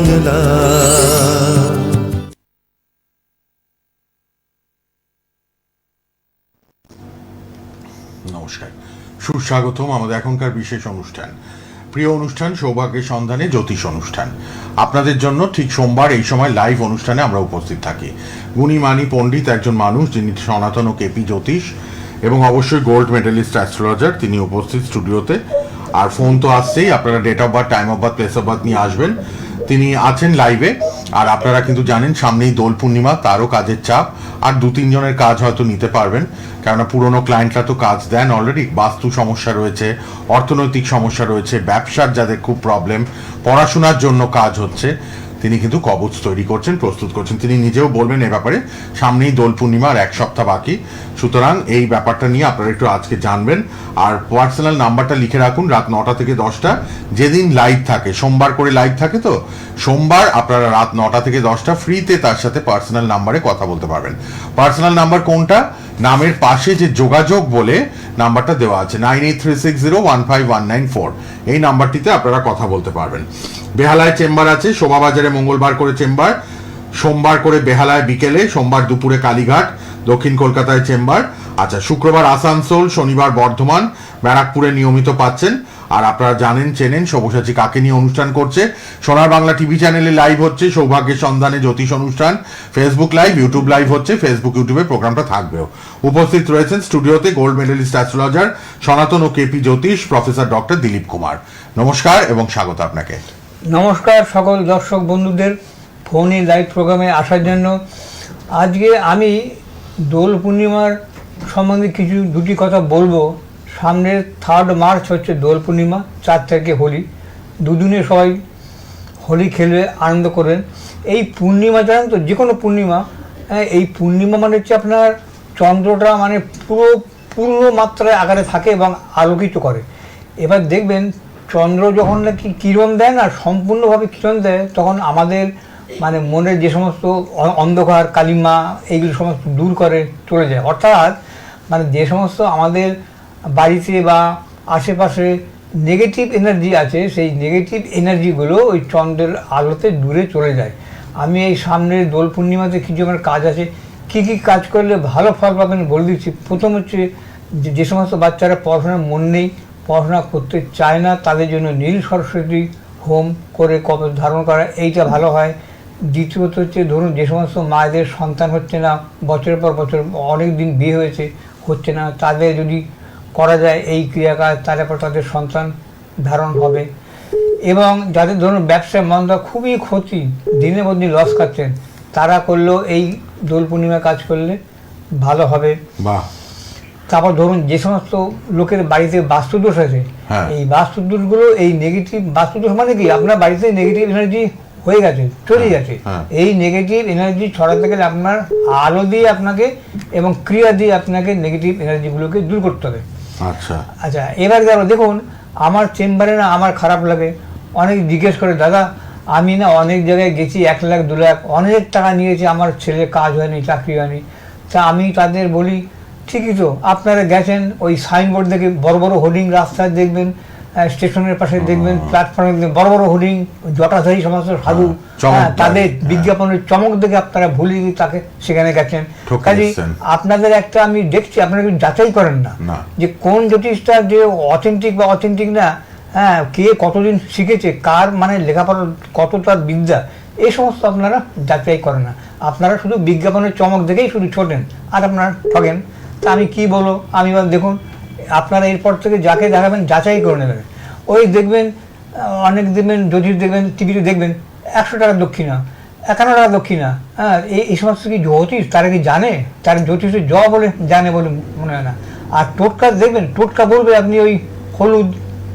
বাংলা। নমস্কার, সুস্বাগতম আমাদের এখনকার বিশেষ অনুষ্ঠান, প্রিয় অনুষ্ঠান সৌভাগ্যের সন্ধানে জ্যোতিষ অনুষ্ঠান। আপনাদের জন্য ঠিক সোমবার এই সময় লাইভ অনুষ্ঠানে আমরা উপস্থিত থাকি। গুণীমানী পণ্ডিত একজন মানুষ, যিনি সনাতন ও কেপি জ্যোতিষ এবং অবশ্যই গোল্ড মেডেলিস্ট অ্যাস্ট্রোলজার, তিনি উপস্থিত স্টুডিওতে। আর ফোন তো আসছেই, আপনারা date of birth, time of birth, place of birth নিয়ে আসবেন। তিনি আছেন লাইভে। আর আপনারা কিন্তু জানেন সামনেই দোল পূর্ণিমা, তারও কাজের চাপ, আর 2-3 জনের কাজ হয়তো নিতে পারবেন, কেননা পুরনো ক্লায়েন্টরা তো কাজ দেন অলরেডি। বাস্তু সমস্যা রয়েছে, অর্থনৈতিক সমস্যা রয়েছে, ব্যবসার যাদের খুব প্রবলেম, পড়াশোনার জন্য কাজ হচ্ছে, তিনি কিন্তু কবচ তৈরি করছেন, প্রস্তুত করছেন। তিনি নিজেও বলবেন এ ব্যাপারে। সামনেই দোল পূর্ণিমা, আর 1 সপ্তাহ বাকি। সুতরাং এই ব্যাপারটা নিয়ে আপনারা একটু আজকে জানবেন। আর পার্সোনাল নাম্বারটা লিখে রাখুন, রাত 9টা থেকে 10টা যেদিন লাইভ থাকে, সোমবার করে লাইভ থাকে, তো সোমবার আপনারা রাত 9টা থেকে 10টা ফ্রিতে তার সাথে পার্সোনাল নাম্বারে কথা বলতে পারবেন। পার্সোনাল নাম্বার কোনটা? নামের পাশে যে যোগাযোগ বলে নাম্বারটা দেওয়া আছে, 9836015194, এই নাম্বারটিতে আপনারা কথা বলতে পারবেন। বেহালায় চেম্বার আছে, শোভাবাজারে মঙ্গলবার করে চেম্বার, সোমবার করে বেহালায় বিকেলে, সোমবার দুপুরে কালীঘাট, দক্ষিণ কলকাতায় চেম্বার। আচ্ছা, শুক্রবার আসানসোল, শনিবার বর্ধমান, ব্যারাকপুরে নিয়মিত পাচ্ছেন। আর আপনারা জানেন, চেনেন সব্যসাচী কাকে নিয়ে অনুষ্ঠান করছে। সোনার বাংলা টিভি চ্যানেলে লাইভ হচ্ছে সৌভাগ্যের সন্ধানে জ্যোতিষ অনুষ্ঠান, ফেসবুক লাইভ, ইউটিউব লাইভ হচ্ছে, ফেসবুক ইউটিউবে প্রোগ্রামটা থাকবেও। উপস্থিত রয়েছেন স্টুডিওতে গোল্ড মেডেলিস্ট অ্যাস্ট্রোলজার, সনাতন ও কেপি জ্যোতিষ, প্রফেসর ডক্টর দিলীপ কুমার। নমস্কার এবং স্বাগত আপনাকে। নমস্কার সকল দর্শক বন্ধুদের ফোনে লাইভ প্রোগ্রামে আসার জন্য। আজকে আমি দোল পূর্ণিমার সম্বন্ধে দুটি কথা বলবো। সামনের 3 মার্চ হচ্ছে দোল পূর্ণিমা, 4 তারিখে হোলি। দুদিনে সবাই হোলি খেলবে, আনন্দ করবেন। এই পূর্ণিমা জানেন তো, যে কোনো পূর্ণিমা, এই পূর্ণিমা মানে হচ্ছে আপনার চন্দ্রটা মানে পূর্ণ মাত্রায় আকারে থাকে এবং আলোকিত করে। এবার দেখবেন চন্দ্র যখন নাকি কিরণ দেয় না, সম্পূর্ণভাবে কিরণ দেয়, তখন আমাদের মানে মনের যে সমস্ত অন্ধকার, কালিমা, এইগুলো সমস্ত দূর করে চলে যায়। অর্থাৎ মানে যে সমস্ত আমাদের বাড়িতে বা আশেপাশে নেগেটিভ এনার্জি আছে, সেই নেগেটিভ এনার্জিগুলো ওই চন্দ্রের আলোতে দূরে চলে যায়। আমি এই সামনের দোল পূর্ণিমাতে কিছু আমার কাজ আছে, কী কী কাজ করলে ভালো ফল পাবেন বলে দিচ্ছি। প্রথম হচ্ছে যে সমস্ত বাচ্চারা পড়াশোনার মন নেই, পড়াশোনা করতে চায় না, তাদের জন্য নীল সরস্বতী হোম করে কবচ ধারণ করা, এইটা ভালো হয়। দ্বিতীয়ত হচ্ছে ধরুন যে সমস্ত মায়েদের সন্তান হচ্ছে না, বছরের পর বছর অনেক দিন বিয়ে হচ্ছে না, তাদের যদি করা যায় এই ক্রিয়াকাজ, তারপর তাদের সন্তান ধারণ হবে। এবং যাদের ধরুন ব্যবসায় মন্দা, খুবই ক্ষতি, দিনের মধ্যে লস খাচ্ছেন, তারা করলেও এই দোল পূর্ণিমা কাজ করলে ভালো হবে। বাহ। তারপর ধরুন যে সমস্ত লোকের বাড়িতে বাস্তুদোষ আছে, এই বাস্তুদোষগুলো, এই নেগেটিভ বাস্তুদোষ মানে কি, আপনার বাড়িতে নেগেটিভ এনার্জি হয়ে গেছে, চলে গেছে, এই নেগেটিভ এনার্জি ছড়াতে গেলে আপনার আলো দিয়ে আপনাকে এবং ক্রিয়া দিয়ে আপনাকে নেগেটিভ এনার্জিগুলোকে দূর করতে হবে। আচ্ছা আচ্ছা, এবার গেল দেখুন আমার চেম্বারে না, আমার খারাপ লাগে, অনেক জিজ্ঞেস করে, দাদা আমি না অনেক জায়গায় গেছি, 1 লাখ 2 লাখ অনেক টাকা নিয়েছি, আমার ছেলে কাজ হয়নি, চাকরি হয়নি। তা আমি তাদের বলি, ঠিকই তো, আপনারা গেছেন, ওই সাইনবোর্ড দেখে বড় বড় হোর্ডিং রাস্তায় দেখবেন, স্টেশনের পাশে দেখবেন, প্ল্যাটফর্মে দেখবেন বড় বড় হোর্ডিং, জটাধারী সমস্ত সাধু, তাদের বিজ্ঞাপনের চমক দেখে আপনারা ভুলে গিয়ে তাকে সেখানে গেছেন। কাজে আপনাদের একটা আমি দেখছি, আপনারা যাচাই করেন না যে কোন জ্যোতিষটা যে অথেন্টিক বা অথেন্টিক না, কে কতদিন শিখেছে, কার মানে লেখাপড়া কত, তার বিদ্যা, এই সমস্ত আপনারা যাচাই করেন না। আপনারা শুধু বিজ্ঞাপনের চমক দেখেই শুধু ছোটেন, আর আপনারা ঠকেন। তা আমি কি বলবো, আমি দেখুন আপনারা এরপর থেকে যাকে দেখাবেন যাচাই করে নেবেন। ওই দেখবেন অনেক দেখবেন জ্যোতিষ, দেখবেন টিভিতে দেখবেন 100 টাকা দক্ষিণা, 51 টাকা দক্ষিণা। এই সমস্ত কি জ্যোতিষ, তারা কি জানে? তার জ্যোতিষের জ বলে জানে বলে মনে হয় না। আর টোটকা দেখবেন, টোটকা বলবে আপনি ওই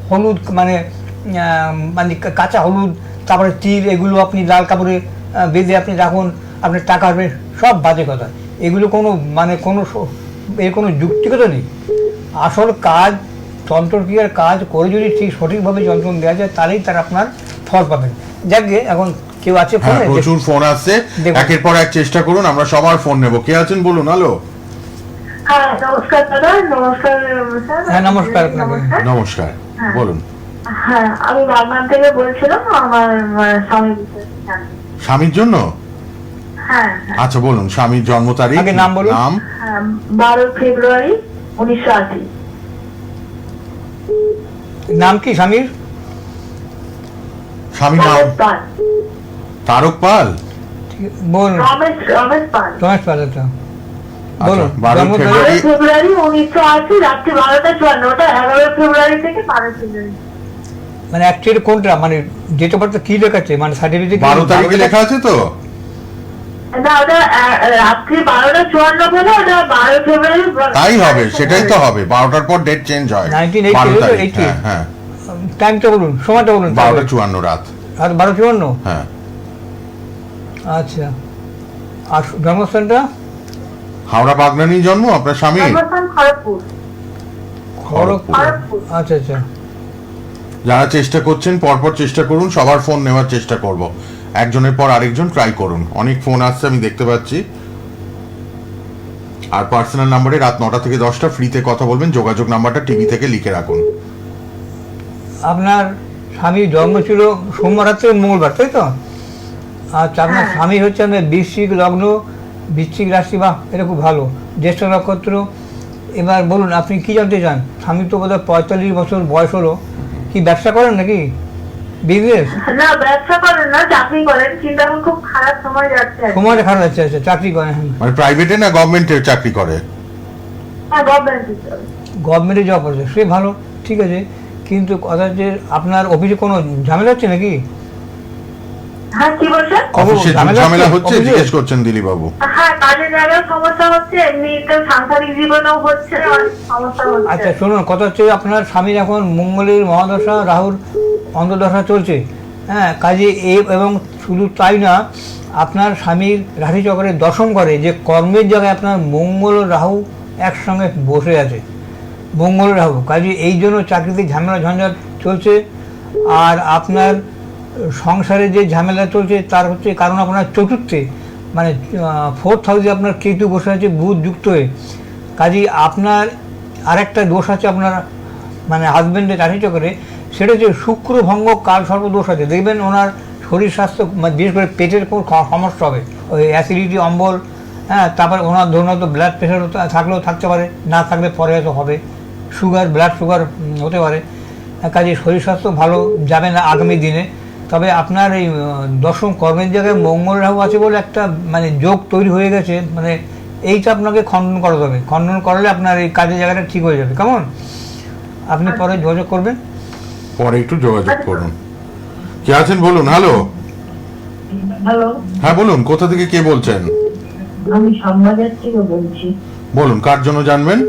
হলুদ মানে মানে কাঁচা হলুদ, তারপরে তিল, এগুলো আপনি লাল কাপড়ে বেঁধে আপনি রাখুন, আপনার টাকা আসবে, সব বাজে কথা। এগুলো কোনো মানে এর কোনো যুক্তিগত নেই। আসল কাজ, তন্ত্রক্রিয়ার কাজ করে যদি ঠিক সঠিকভাবে যন্ত্রণ দেওয়া যায়, তাহলেই তার আপনার ফল পাবেন। যাকে এখন কেউ আছে ফোনে, প্রচুর ফোন আসছে, একের পর এক চেষ্টা করুন, আমরা সবার ফোন নেব। কে আছেন বলুন। হ্যালো। নমস্কার দাদা। নমস্কার স্যার। হ্যাঁ নমস্কার আপনাকে। নমস্কার, বলুন। হ্যাঁ, আমি বাগনান থেকে বলছিলাম আমার স্বামী বিষয়ে জানতে। স্বামীর জন্য? হ্যাঁ হ্যাঁ। আচ্ছা বলুন, স্বামীর জন্ম তারিখ, আগে নাম বলুন। নাম। হ্যাঁ, 12 ফেব্রুয়ারি 1980। নাম কি স্বামীর? স্বামীর নাম রমেশ পাল। তারক পাল। বলুন। রমেশ পাল। রমেশ পাল, আচ্ছা বলুন। আচ্ছা, 12 জন্ম তারিখ? 12 ফেব্রুয়ারি 1980 রাত্রি 12টা 54। ওটা 11 ফেব্রুয়ারি থেকে 12 ফেব্রুয়ারি। মানে অ্যাকচুয়ালি কোনটা, মানে ডেট অফ বার্থ কি লেখা আছে, মানে সার্টিফিকেট 12 তারিখে লেখা আছে তো? না, ওটা রাত্রি 12টা 54 বলে ওটা 12 ফেব্রুয়ারি। তাই হবে, সেটাই তো হবে। 12টার পর ডেট চেঞ্জ হয়। 1980 12 তারিখ, 80 হ্যাঁ হ্যাঁ। টাইমটা বলুন, সময়টা বলুন। 12:54 রাত। রাত 12:54। হ্যাঁ। আচ্ছা, আর জন্মস্থানটা? হাওড়া বাগনানি জন্ম আপনার স্বামী? জন্মস্থান খড়গপুর। খড়গপুর। খড়গপুর। আচ্ছা আচ্ছা। যারা চেষ্টা করছেন পরপর চেষ্টা করুন, সবার ফোন নেওয়ার চেষ্টা করব, একজনের পর আরেকজন ট্রাই করুন। অনেক ফোন আসছে আমি দেখতে পাচ্ছি। আর পার্সোনাল নাম্বারে রাত 9টা থেকে 10টা ফ্রিতে কথা বলবেন। যোগাযোগ নাম্বারটা টিভি থেকে লিখে রাখুন। আপনার স্বামীর জন্ম ছিল সোমবার রাত্রে মঙ্গলবার, তাই তো? আচ্ছা, আপনার হ্যাঁ। স্বামী হচ্ছে আপনার বৃশ্চিক লগ্ন, বৃশ্চিক রাশি, বা এটা খুব ভালো, জ্যেষ্ঠ নক্ষত্র। এবার বলুন আপনি কি জানতে চান? স্বামী তো বোধহয় 45 বছর বয়স হলো। কি ব্যবসা করেন নাকি বিজনেস? না, ব্যবসা করেন না, চাকরি করেন, কিন্তু এখন খুব খারাপ সময় যাচ্ছে আর কি। সময়টা খারাপ যাচ্ছে। আচ্ছা, চাকরি করেন? হ্যাঁ, মানে প্রাইভেটে না গভর্নমেন্টে চাকরি করে? হ্যাঁ, গভর্নমেন্ট টিচার। গভর্নমেন্টে জব করছে, সে ভালো, ঠিক আছে। কিন্তু কথা হচ্ছে আপনার অফিসে কোনো ঝামেলা হচ্ছে নাকি? হ্যাঁ, কি বলছেন? অফিসে ঝামেলা ঝামেলা হচ্ছে হচ্ছে অফিসে? জিজ্ঞেস করছেন দিলীপ বাবু। হ্যাঁ, কাজের জায়গায় সমস্যা হচ্ছে, এমনিতে সাংসারিক জীবনেও হচ্ছে, অনেক সমস্যা হচ্ছে। আচ্ছা শুনুন, কথা হচ্ছে আপনার স্বামীর এখন মঙ্গলের মহাদশা, রাহুর অন্তর্দশা চলছে। হ্যাঁ, কাজে এবং শুধু তাই না, আপনার স্বামীর রাশিচক্রে দশম করে যে কর্মের জায়গায় আপনার মঙ্গল ও রাহু একসঙ্গে বসে আছে। মঙ্গল রাহু, কাজে এই জন্য চাকরিতে ঝামেলা ঝঞ্ঝাট চলছে। আর আপনার সংসারে যে ঝামেলা চলছে তার হচ্ছে কারণ আপনার চতুর্থে, মানে 4th হাউসে আপনার কেতু বসে আছে বুধ যুক্ত হয়ে। কাজেই আপনার আরেকটা দোষ আছে আপনার মানে হাজব্যান্ডের রাশিচক্রে, সেটা হচ্ছে শুক্র ভঙ্গ কাল সর্প দোষ আছে। দেখবেন ওনার শরীর স্বাস্থ্য, মানে বিশেষ করে পেটের কোনো সমস্যা হবে, ওই অ্যাসিডিটি, অম্বল। হ্যাঁ, তারপর ওনার ধরুন হয়তো ব্লাড প্রেশার থাকলেও থাকতে পারে, না থাকলে পরে হয়তো হবে, সুগার, ব্লাড সুগার হতে পারে। কাজে শরীর স্বাস্থ্য ভালো যাবে না আগামী দিনে। তবে আপনার এই দশম কর্মের জায়গায় মঙ্গল রাহু আছে বলে একটা মানে যোগ তৈরি হয়ে গেছে, মানে এইটা আপনাকে খণ্ডন করাতে হবে। খণ্ডন করলে আপনার এই কাজের জায়গাটা ঠিক হয়ে যাবে। কেমন? আপনি পরে যোগাযোগ করবেন। পরে একটু যোগাযোগ করুন। কে আছেন বলুন। হ্যালো। হ্যালো, হ্যাঁ বলুন, কোথা থেকে কে বলছেন? আমি শ্যামবাজার থেকে বলছি। বলুন, কার জন্য জানবেন?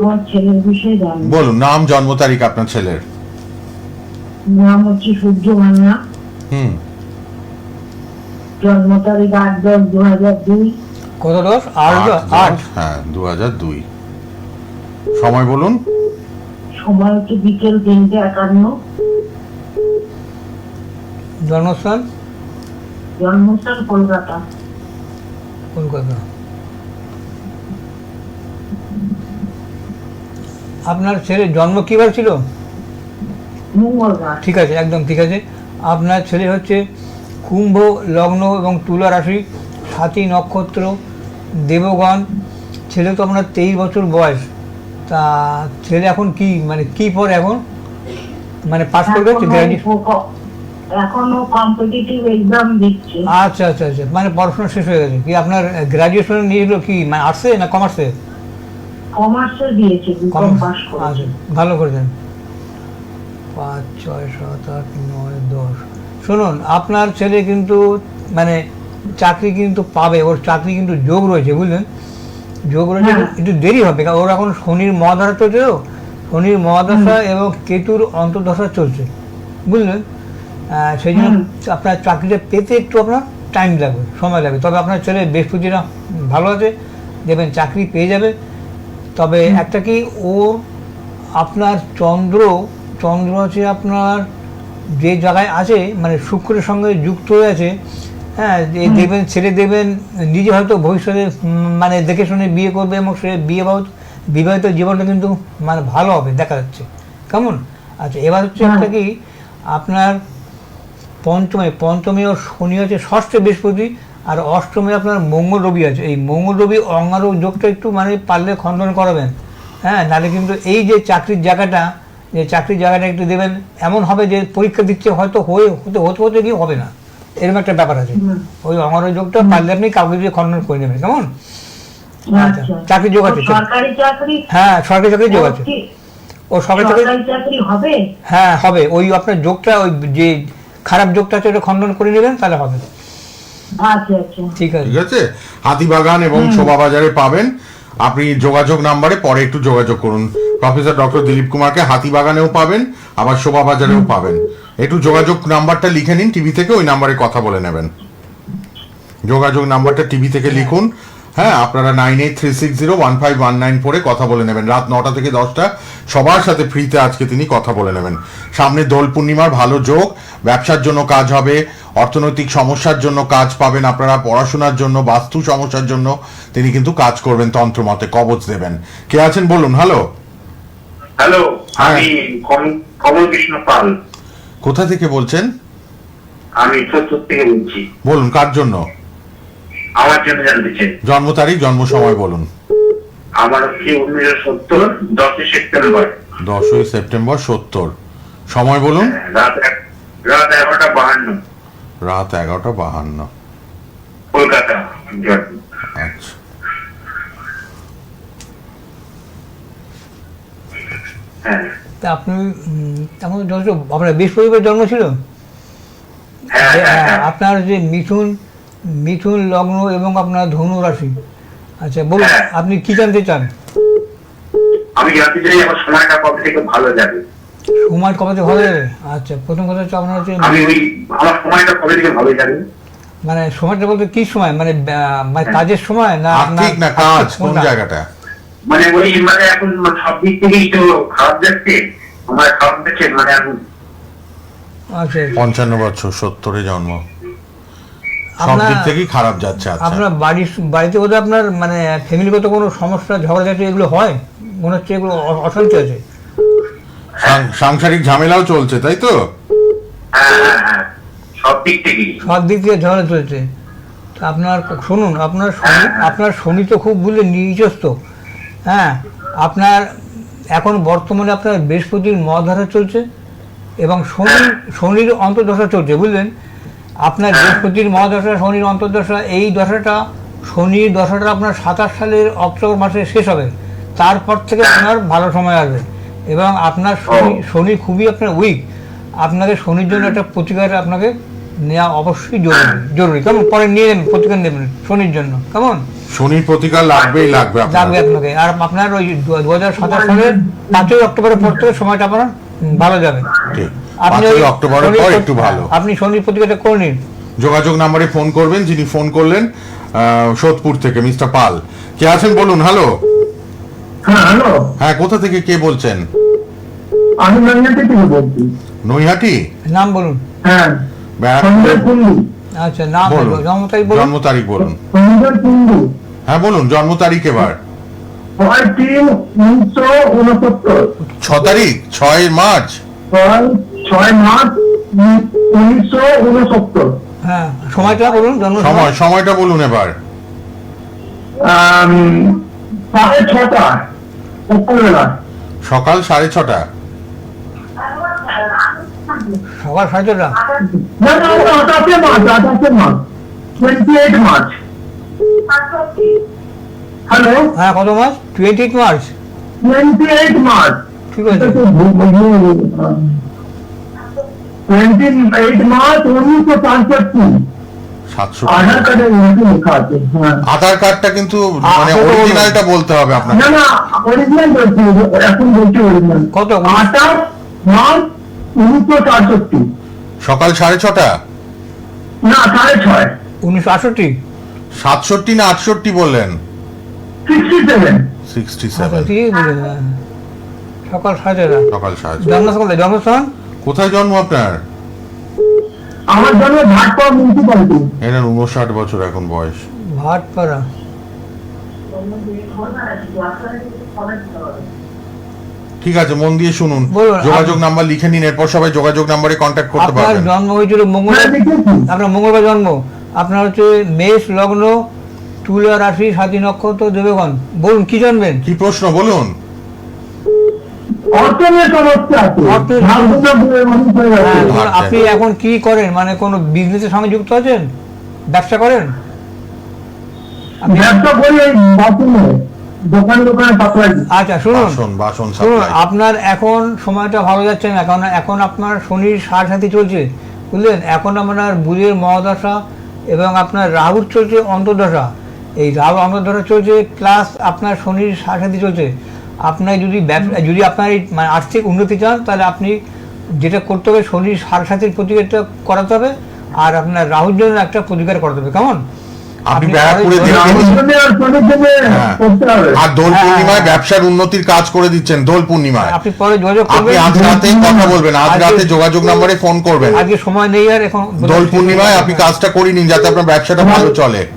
আমার ছেলের বিষয়ে জানবো। বলুন, নাম, জন্ম তারিখ আপনার ছেলের। নাম হচ্ছে সূর্য মান্না, হুম। জন্ম তারিখ 8/10/2002। কত দশ? 8। হ্যাঁ, 2002। সময় বলুন। সময় হচ্ছে বিকেল 3:51। জন্মস্থান? জন্মস্থান কলকাতা। কলকাতা। আপনার ছেলের জন্ম কিবার ছিল? মঙ্গলবার। ঠিক আছে, একদম ঠিক আছে। আপনার ছেলে হচ্ছে কুম্ভ লগ্ন এবং তুলা রাশি, 7ই নক্ষত্র, দেবগণ। ছেলে তো আপনার 23 বছর বয়স। তা ছেলে এখন কি মানে কি পড়ে এখন, মানে পাস করবে গ্র্যাজুয়েশন? এখনো কম্পিটিটিভ এক্সাম দিচ্ছে। আচ্ছা আচ্ছা আচ্ছা, মানে পড়াশোনা শেষ হয়ে গেছে। কি আপনার গ্র্যাজুয়েশন নিয়েছিল কি, মানে আর্টসে না কমার্সে? কমার্সে দিয়েছে, বিকম পাস করেছে। আচ্ছা, ভালো করেছেন। 5, 6, 7, 8, 9, 10। শুনুন, আপনার ছেলে কিন্তু মানে চাকরি কিন্তু পাবে, ওর চাকরি কিন্তু যোগ রয়েছে, বুঝলেন? যোগ রয়েছে, হ্যাঁ। একটু দেরি হবে কারণ ওর এখন শনির মহাদশা চলছে তো, শনির মহাদশা এবং কেতুর অন্তর্দশা চলছে, বুঝলেন? সেই জন্য আপনার চাকরিটা পেতে একটু আপনার টাইম লাগবে, সময় লাগবে। তবে আপনার ছেলে বৃহস্পতিটা ভালো আছে, দেখবেন চাকরি পেয়ে যাবে। তবে একটা কি, ও আপনার চন্দ্র আছে আপনার যে জায়গায় আছে, মানে শুক্রের সঙ্গে যুক্ত হয়ে আছে। হ্যাঁ, দেখবেন ছেলে দেখবেন নিজে হয়তো ভবিষ্যতে মানে দেখে শুনে বিয়ে করবে এবং সে বিবাহিত জীবনটা কিন্তু মানে ভালো হবে দেখা যাচ্ছে। কেমন? আচ্ছা, এবার হচ্ছে একটা কি আপনার পঞ্চমে ও শনি আছে, ষষ্ঠে বৃহস্পতি, আর অষ্টমে আপনার মঙ্গল রবি আছে। এই মঙ্গল রবি অঙ্গারক যোগটা একটু মানে পারলে খণ্ডন করাবেন, হ্যাঁ, নাহলে কিন্তু এই যে চাকরির জায়গাটা একটু দেবেন, এমন হবে যে পরীক্ষা দিচ্ছে হয়তো হতে গিয়ে হবে না, এরকম একটা ব্যাপার আছে। ওই অঙ্গারক যোগটা পারলে আপনি কাউকে দিয়ে খণ্ডন করে নেবেন, কেমন? আচ্ছা, চাকরির যোগ আছে, সরকারি চাকরি? হ্যাঁ সরকারি চাকরির যোগ আছে। ও সরকারি চাকরি হবে? হ্যাঁ হবে, ওই আপনার যোগটা, ওই যে খারাপ যোগটা আছে ওটা খণ্ডন করে নেবেন, তাহলে হবে। আচ্ছা আচ্ছা, ঠিক আছে, ঠিক আছে। হাতিবাগান এবং শোভা বাজারে পাবেন। আপনি যোগাযোগ নাম্বারে পরে একটু যোগাযোগ করুন। প্রফেসর ডক্টর দিলীপ কুমারকে হাতিবাগানেও পাবেন, আবার শোভা বাজারেও পাবেন। একটু যোগাযোগ নাম্বারটা লিখে নিন টিভি থেকে, ওই নাম্বারে কথা বলে নেবেন। যোগাযোগ নাম্বারটা টিভি থেকে লিখুন, হ্যাঁ, আপনারা 9836015194 পরে কথা বলে নেবেন। রাত 9টা থেকে 10টা সবার সাথে ফ্রিতে আজকে তিনি কথা বলে নেবেন। সামনে দোল পূর্ণিমার ভালো যোগ, ব্যবসার জন্য কাজ হবে, অর্থনৈতিক সমস্যার জন্য কাজ পাবেন আপনারা, পড়াশোনার জন্য, বাস্তু সমস্যার জন্য তিনি কিন্তু কাজ করবেন, তন্ত্র মতে কবচ দেবেন। কে আছেন বলুন? হ্যালো। হ্যালো, আমি কমল কৃষ্ণ পাল। কোথা থেকে বলছেন? আমি চতুর্থ থেকে বলছি। বলুন, কার জন্য? আমার জন্য জানতে চাই। জন্ম তারিখ, জন্ম সময় বলুন। আমার হচ্ছে 1970, 10 সেপ্টেম্বর। 10ই সেপ্টেম্বর 70। সময় বলুন। রাত 11:52, রাত 11:52। কলকাতা। আচ্ছা, হ্যাঁ তা আপনি এখন যথেষ্ট আপনার বৃহস্পতিবার জন্ম ছিল? হ্যাঁ হ্যাঁ হ্যাঁ। আপনার যে মিথুন লগ্ন এবং আপনার ধনু রাশি। আচ্ছা বলুন, হ্যাঁ। আপনি কি জানতে চান? আমি জানতে চাই আমার সময়টা কবে থেকে ভালো যাবে। সময় কবে থেকে ভালো যাবে? আচ্ছা, প্রথম কথা হচ্ছে আপনার হচ্ছে আমার সময়টা কবে থেকে ভালো যাবে। মানে সময়টা বলতে কি সময়, মানে মানে কাজের সময় না আর্থিক না কাজ, কোন কোনটা? জায়গাটা? মানে এখন সব দিক থেকেই তো খারাপ যাচ্ছে, আমার খারাপ যাচ্ছে এখন। আচ্ছা, 55 বছর, 70-এ জন্ম, সব আপনার দিক থেকেই খারাপ যাচ্ছে। আচ্ছা, আপনার বাড়িতে বোধহয় আপনার মানে ফ্যামিলিগত কোনো সমস্যা, ঝগড়াঝাটি এগুলো হয় মনে হচ্ছে, এগুলো অশান্তি আছে। সাংসারিক ঝামেলাও চলছে, তাই তো? হ্যাঁ হ্যাঁ হ্যাঁ, সব দিক থেকেই। সব দিক থেকে ঝগড়া চলছে। তা আপনার শুনুন, আপনার শনি তো খুব বুঝলে নিচস্থ, হ্যাঁ, আপনার এখন বর্তমানে আপনার বৃহস্পতির মহাদশা চলছে এবং শনির অন্তর্দশা চলছে, বুঝলেন? আপনার বৃহস্পতির মহাদশা, শনির অন্তর্দশা, এই শনির দশাটা আপনার 27 সালের অক্টোবর মাসে শেষ হবে। তারপর থেকে আপনার ভালো সময় আসবে এবং আপনার শনি খুবই আপনার উইক। আপনাকে শনির জন্য একটা প্রতিকার আপনাকে নেওয়া অবশ্যই জরুরি। কেমন? পরে নিয়ে নেবেন, প্রতিকার নেবেন শনির জন্য, কেমন? শনির প্রতিকার লাগবে আপনাকে। আর আপনার ওই 2027 সালের 5ই অক্টোবরের পর থেকে সময়টা আপনার ভালো যাবে। আপনি অক্টোবরের পর একটু ভালো, আপনি শনির প্রতিকারটা করে নিন। যোগাযোগ নাম্বারে ফোন করবেন। যিনি ফোন করলেন সোদপুর থেকে, মিস্টার পাল। কে আছেন বলুন? হ্যালো। হ্যাঁ হ্যালো, হ্যাঁ, কোথা থেকে কে বলছেন? আমি নৈহাটি থেকে বলছি। নৈহাটি? নাম বলুন। হ্যাঁ, সঞ্জয় কুন্ডু। আচ্ছা, নাম বলুন, জন্ম তারিখ বলুন। জন্ম তারিখ বলুন। সঞ্জয় কুন্ডু। হ্যাঁ বলুন, জন্ম তারিখ এবার। 6/3/1969। 6 তারিখ, 6 মার্চ। 6 মার্চ 1969। হ্যাঁ, সময়টা বলুন, জন্ম সময়টা বলুন এবার। 6:30 সকালবেলা। সকাল 6:30। সকাল 6:30। না না, 28 মার্চ, 28 মার্চ। হ্যালো, হ্যাঁ, কত মাস? 28 মার্চ। 28 মার্চ। ঠিক আছে। 28 মার্চ 1965। 700। আধার কার্ডে লেখা আছে। হ্যাঁ, আধার কার্ডটা কিন্তু মানে অরিজিনালটা বলতে হবে আপনাকে। না না, অরিজিনাল বলছি, এখন বলছি অরিজিনাল। কত? 28 মার্চ 1965। সকাল 6:30। না, 6:30। 1968। 67 না 68 বললেন? 67। 67। ঠিক বললেন, হ্যাঁ। সকাল 6:30। সকাল 6:30। জন্মস্থান কোথায় জন্ম আপনার? আমার জন্য ভাটপাড়া মিউনিসিপালিটি। এনার 59 বছর এখন বয়স। ভাটপাড়া। ঠিক আছে, মন দিয়ে শুনুন। বলুন, যোগাযোগ নাম্বার লিখে নিন, এরপর সবাই যোগাযোগ নাম্বারে কন্ট্যাক্ট করতে আপনার পারবেন। জন্ম হয়েছিল মঙ্গলবার, আপনার মঙ্গলবার জন্ম, আপনার হচ্ছে মেষ লগ্ন, তুলা রাশি, স্বাতী নক্ষত্র, দেবগণ। বলুন কি জানবেন? কি প্রশ্ন বলুন? অর্থ নিয়ে সমস্যা আছে। অর্থ- ভাগ্যটা মানুষ হয়ে গেছে। হ্যাঁ, আচ্ছা। আপনি এখন কি করেন, মানে কোনো বিজনেসের সঙ্গে যুক্ত আছেন, ব্যবসা করেন? আপনি- ব্যবসা করি এই বাথরুমে, দোকানে সাপ্লাই। আচ্ছা শুনুন, বাসন শুনুন, সাপ্লাই। আপনার এখন সময়টা ভালো যাচ্ছে না, কারণ এখন আপনার শনির সাড়ে চলছে, বুঝলেন? এখন আপনার বুধের মহাদশা এবং আপনার রাহুর চলছে অন্তর্দশা। এই রাহু অন্তর্দশা চলছে, প্লাস আপনার শনির সাড়ে চলছে। আপনার যদি ব্যবসা, যদি আপনার এই মানে আর্থিক উন্নতি চান, তাহলে আপনি যেটা করতে হবে, শনির সাড়ে প্রতিকারটা করাতে হবে, আর আপনার রাহুর জন্য একটা প্রতিকার করাতে হবে। কেমন? আপনি ব্যারাকপুরে দেখবেন, হ্যাঁ। করতে হবে। আর দোল হ্যাঁ, পূর্ণিমায় হ্যাঁ। ব্যবসার উন্নতির কাজ করে দিচ্ছেন। দোল পূর্ণিমায় আপনি পরে যোগাযোগ আপনি করবেন। আজ রাতে কথা বলবেন, আজ আজকে- রাতে যোগাযোগ নাম্বারে ফোন করবেন। আজকে সময় নেই আর এখন। দোল পূর্ণিমায় আপনি কাজটা করে নিন, যাতে আপনার ব্যবসাটা ভালো চলে।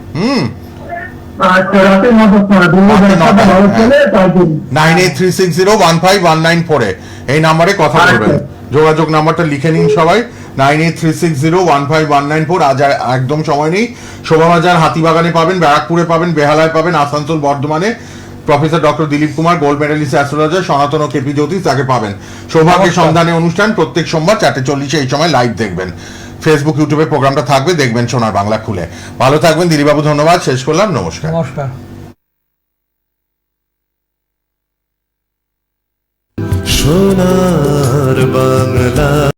আচ্ছা, রাতের মতো রাতের ব্যবসাটা নটায়, ভালো হ্যাঁ। চলে, তার জন্য। 9836015194 এই নাম্বারে কথা আচ্ছা। বলবেন। যোগাযোগ নাম্বারটা লিখে নিন সবাই, 9836015194। আজ আর একদম সময় নেই। শোভাবাজার, হাতিবাগানে পাবেন, ব্যারাকপুরে পাবেন, বেহালায় পাবেন, আসানসোল, বর্ধমানে professor doctor Dilip Kumar, gold medallist astrologer, সনাতন ও কেপি জ্যোতিষ, তাকে পাবেন। সৌভাগ্যের নমস্কার। সন্ধানে অনুষ্ঠান প্রত্যেক সোমবার 4:40 এই সময় লাইভ দেখবেন। ফেসবুক, ইউটিউবে প্রোগ্রামটা থাকবে, দেখবেন সোনার বাংলা খুলে। ভালো থাকবেন দিলীপবাবু, ধন্যবাদ। শেষ করলাম, নমস্কার। নমস্কার। সোনার বাংলা।